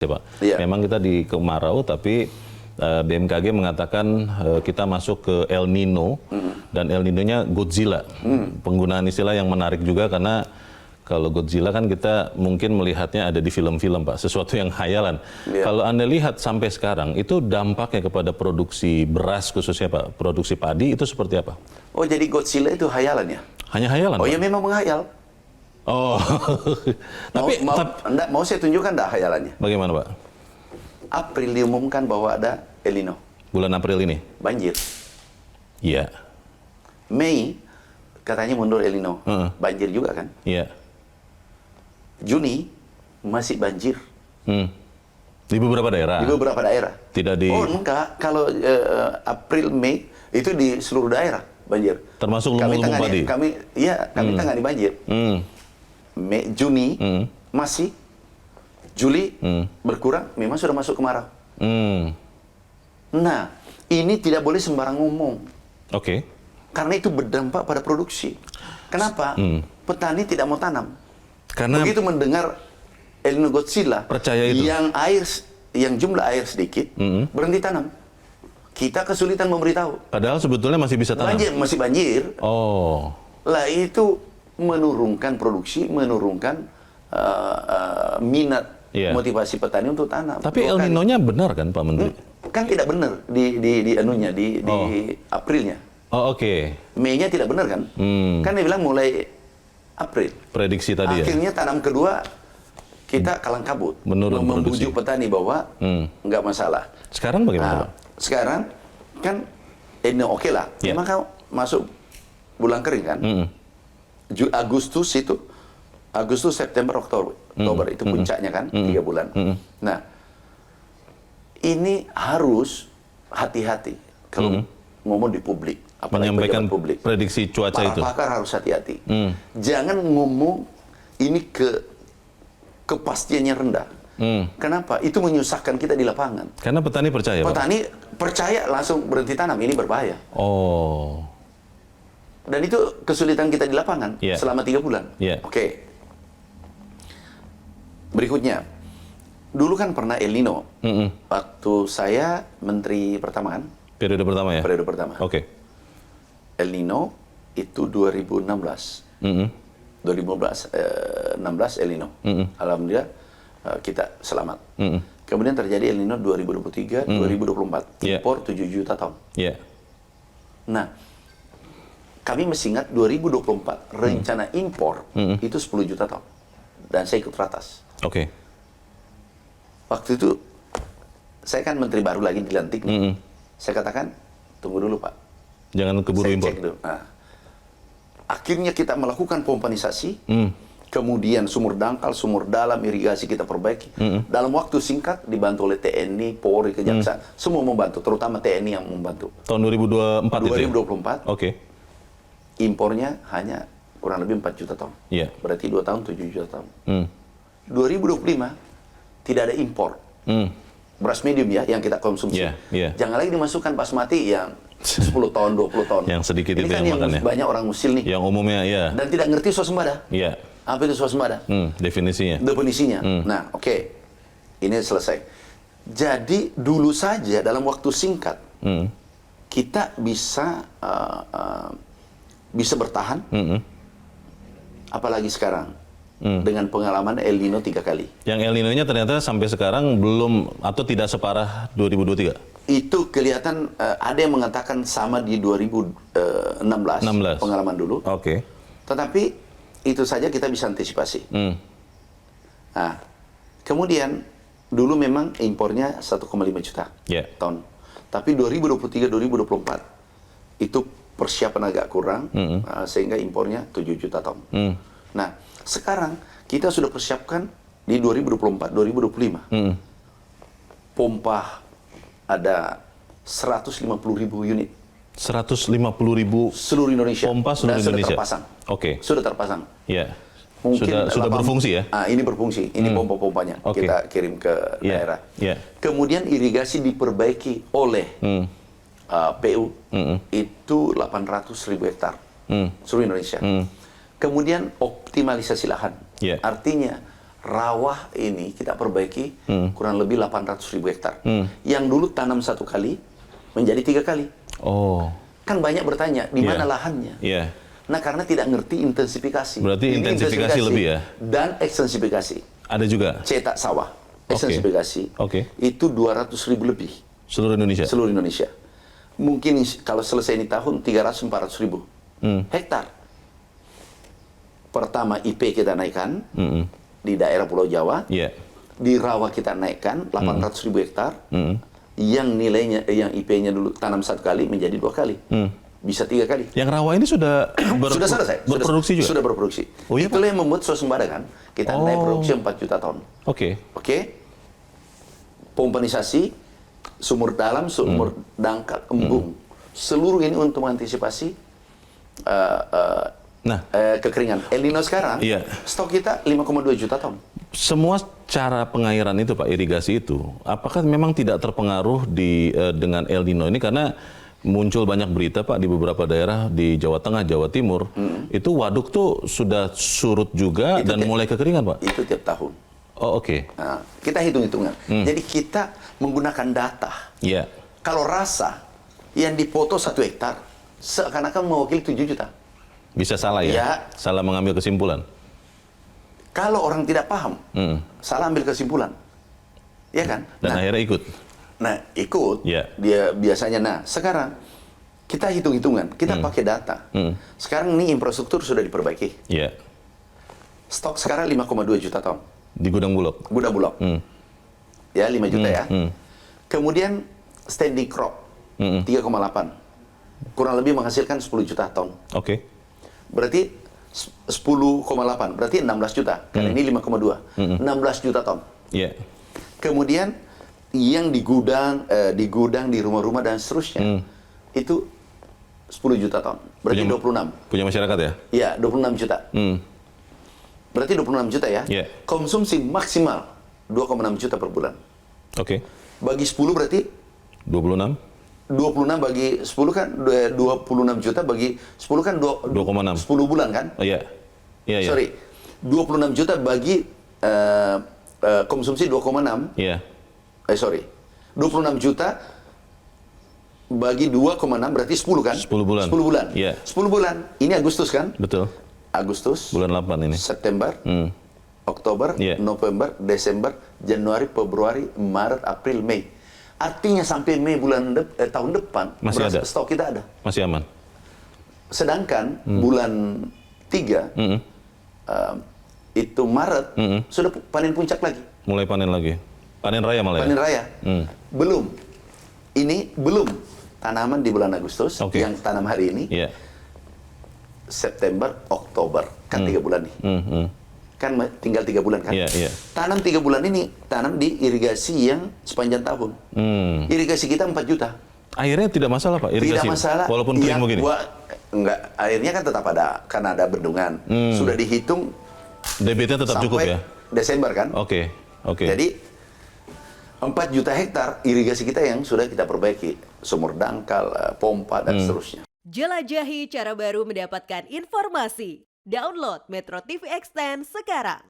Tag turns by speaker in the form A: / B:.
A: Ya, Pak.
B: Iya.
A: Memang kita di kemarau, tapi BMKG mengatakan kita masuk ke El Nino, dan El Nino-nya Godzilla. Penggunaan istilah yang menarik juga karena kalau Godzilla kan kita mungkin melihatnya ada di film-film, Pak, sesuatu yang khayalan.
B: Iya.
A: Kalau Anda lihat sampai sekarang, itu dampaknya kepada produksi beras khususnya, Pak, produksi padi itu seperti apa?
B: Oh, jadi Godzilla itu hayalan ya?
A: Hanya khayalan,
B: Oh
A: Pak?
B: ya, memang menghayal.
A: Oh, tapi
B: mau saya tunjukkan enggak hayalannya?
A: bagaimana, Pak?
B: April diumumkan bahwa ada El Nino,
A: Bulan April ini?
B: banjir.
A: Iya.
B: Mei katanya mundur El Nino, banjir juga kan?
A: Iya.
B: Juni masih banjir
A: Di beberapa daerah?
B: di beberapa daerah.
A: Tidak di...
B: Oh enggak, kalau April, Mei itu di seluruh daerah banjir.
A: Termasuk lumbung-lumbung padi?
B: Kami tangani banjir. Mei, Juni masih, Juli berkurang, memang sudah masuk kemarau. Nah, ini tidak boleh sembarang ngomong.
A: Oke.
B: Karena itu berdampak pada produksi. Kenapa? Petani tidak mau tanam.
A: Karena
B: Begitu mendengar El Nino Godzilla,
A: percaya itu.
B: yang jumlah air sedikit, berhenti tanam. Kita kesulitan memberitahu.
A: padahal sebetulnya masih bisa tanam.
B: Masih banjir.
A: Oh.
B: Lah itu menurunkan produksi, menurunkan minat,
A: Iya.
B: motivasi petani untuk tanam.
A: Tapi El Nino-nya benar kan, Pak Menteri?
B: Kan tidak benar di anunya, di Aprilnya.
A: Oh, oke.
B: Mei-nya tidak benar kan? Kan dia bilang mulai April.
A: Prediksi tadi ya?
B: Akhirnya tanam kedua kita kalang kabut.
A: Menurun produksi.
B: Membujuk petani bahwa nggak masalah.
A: Sekarang bagaimana, Pak?
B: Sekarang kan ini oke lah.
A: Iya.
B: Memang kau masuk bulan kering kan? Agustus, September, Oktober itu puncaknya kan, 3 bulan. Nah, ini harus hati-hati kalau ngomong di publik, apalagi
A: Menyampaikan
B: pejabat publik.
A: prediksi cuaca
B: Para
A: itu.
B: pakar harus hati-hati. Jangan ngomong ini kepastiannya rendah. Kenapa? Itu menyusahkan kita di lapangan.
A: Karena petani percaya, Pak?
B: Petani percaya langsung berhenti tanam, ini berbahaya.
A: Oh.
B: Dan itu kesulitan kita di lapangan selama 3 bulan. Oke. Berikutnya, dulu kan pernah El Nino. Waktu saya Menteri Pertamanan.
A: Periode pertama ya?
B: Periode pertama.
A: Oke.
B: El Nino itu 2016. 2016 El Nino. Alhamdulillah kita selamat. Kemudian terjadi El Nino 2023, 2024. Impor 7 juta ton. Nah, kami masih ingat 2024 rencana impor itu 10 juta ton. Dan saya ikut ratas.
A: Oke.
B: Waktu itu saya kan menteri baru lagi dilantik. Saya katakan, tunggu dulu Pak.
A: Jangan keburu
B: Saya
A: impor.
B: cek dulu. Nah, akhirnya kita melakukan pompanisasi. Kemudian sumur dangkal, sumur dalam, irigasi kita perbaiki. Dalam waktu singkat dibantu oleh TNI, Polri, Kejaksaan. Semua membantu, terutama TNI yang membantu.
A: Tahun 2024 itu ya?
B: 2024.
A: Oke.
B: Impornya hanya kurang lebih 4 juta ton. Berarti 2 tahun 7 juta ton. 2025 tidak ada impor. Beras medium ya yang kita konsumsi. Jangan lagi dimasukkan basmati yang 10 ton, 20 ton.
A: Yang sedikit
B: ini
A: itu
B: kan
A: yang makannya.
B: banyak orang musil nih.
A: Yang umumnya,
B: Dan tidak ngerti swasembada. Apa itu swasembada?
A: Definisinya.
B: Definisinya. Nah, oke. Ini selesai. Jadi dulu saja dalam waktu singkat kita bisa bertahan. Apalagi sekarang dengan pengalaman El Nino 3 kali.
A: Yang El Nino-nya ternyata sampai sekarang belum atau tidak separah 2023.
B: Itu kelihatan ada yang mengatakan sama di 2016 pengalaman dulu.
A: Oke.
B: Tetapi itu saja kita bisa antisipasi. Nah, kemudian dulu memang impornya 1,5 juta ton. Tapi 2023-2024 itu persiapan agak kurang sehingga impornya 7 juta ton. Nah, sekarang kita sudah persiapkan di 2024-2025. Pompa ada 150.000 unit.
A: 150.000
B: seluruh Indonesia.
A: pompa seluruh
B: dan
A: Indonesia.
B: Sudah terpasang.
A: Oke.
B: Sudah terpasang.
A: Mungkin sudah berfungsi ya?
B: Ini berfungsi. Ini pompa-pompanya. Kita kirim ke daerah. Kemudian irigasi diperbaiki oleh PU itu 800.000 hektar seluruh Indonesia. Kemudian optimalisasi lahan.
A: Yeah.
B: Artinya rawa ini kita perbaiki kurang lebih 800.000 hektar. Yang dulu tanam 1 kali menjadi 3 kali.
A: Oh.
B: Kan banyak bertanya di mana lahannya.
A: Iya.
B: Nah, karena tidak ngerti intensifikasi.
A: Berarti
B: Ini
A: intensifikasi lebih ya?
B: Dan ekstensifikasi.
A: Ada juga?
B: Cetak sawah. Ekstensifikasi. Itu 200.000 lebih.
A: Seluruh Indonesia?
B: Seluruh Indonesia. Mungkin kalau selesai ini tahun 300-400.000 hektar. Pertama IP kita naikkan di daerah Pulau Jawa. Di rawa kita naikkan 800.000 hektar. Yang nilainya, yang IP-nya dulu tanam 1 kali menjadi 2 kali. Bisa 3 kali.
A: Yang rawa ini sudah
B: sudah selesai.
A: Berproduksi juga?
B: Sudah berproduksi.
A: Oh, iya,
B: itulah yang membuat swasembada kan. Kita naik produksi 4 juta ton. Oke. Pompanisasi, sumur dalam, sumur dangkal, embung. Seluruh ini untuk mengantisipasi kekeringan. El Nino sekarang, stok kita 5,2 juta ton.
A: Semua cara pengairan itu, Pak, irigasi itu, apakah memang tidak terpengaruh dengan El Nino ini? Karena muncul banyak berita, Pak, di beberapa daerah di Jawa Tengah, Jawa Timur, itu waduk tuh sudah surut juga dan mulai kekeringan, Pak?
B: Itu tiap tahun.
A: Oh, oke.
B: Nah, kita hitung-hitungan. Jadi kita menggunakan data. Kalau rasa yang dipoto 1 hektar, seakan-akan mewakili 7 juta.
A: Bisa salah ya? Salah mengambil kesimpulan.
B: Kalau orang tidak paham, salah ambil kesimpulan. Ya kan?
A: Dan akhirnya ikut.
B: Nah, ikut. Dia biasanya. Nah, sekarang kita hitung-hitungan, kita pakai data. Sekarang ini infrastruktur sudah diperbaiki. Stok sekarang 5,2 juta ton.
A: Di Gudang Bulog?
B: Gudang Bulog. Ya, 5 juta ya. Kemudian standing crop, 3,8. Kurang lebih menghasilkan 10 juta ton. Berarti 10,8, berarti 16 juta. Karena ini 5,2. 16 juta ton. Kemudian yang di gudang, di rumah-rumah dan seterusnya, itu 10 juta ton. Berarti 26.
A: Punya masyarakat ya?
B: Iya, 26 juta. Berarti 26 juta ya. Konsumsi maksimal 2,6 juta per bulan. Bagi 10 berarti?
A: 26
B: bagi 10 kan 26 juta, bagi 10 kan
A: 2,6.
B: 10 bulan kan? Sorry. 26 juta bagi konsumsi 2,6. Sorry. 26 juta bagi 2,6 berarti 10 kan?
A: 10 bulan.
B: 10 bulan. 10 bulan. Ini Agustus kan?
A: Betul.
B: Agustus.
A: Bulan 8 ini.
B: September. Oktober, November, Desember, Januari, Februari, Maret, April, Mei. Artinya sampai Mei tahun depan
A: masih ada.
B: Stok kita ada.
A: Masih aman.
B: Sedangkan bulan 3 itu Maret sudah panen puncak lagi.
A: Mulai panen lagi. Panen raya malah.
B: Panen raya. Belum. Ini belum tanaman di bulan Agustus yang tanam hari ini. September, Oktober kan 3 bulan nih. Kan tinggal 3 bulan kan. Tanam 3 bulan ini tanam di irigasi yang sepanjang tahun. Irigasi kita 4 juta.
A: Airnya tidak masalah, Pak, irigasi?
B: Tidak masalah.
A: Walaupun kering begini?
B: Enggak, airnya kan tetap ada, karena ada bendungan. Sudah dihitung.
A: Debitnya tetap cukup ya?
B: Desember kan. Jadi 4 juta hektar irigasi kita yang sudah kita perbaiki. Sumur dangkal, pompa, dan seterusnya.
C: Jelajahi cara baru mendapatkan informasi. Download Metro TV Extend sekarang.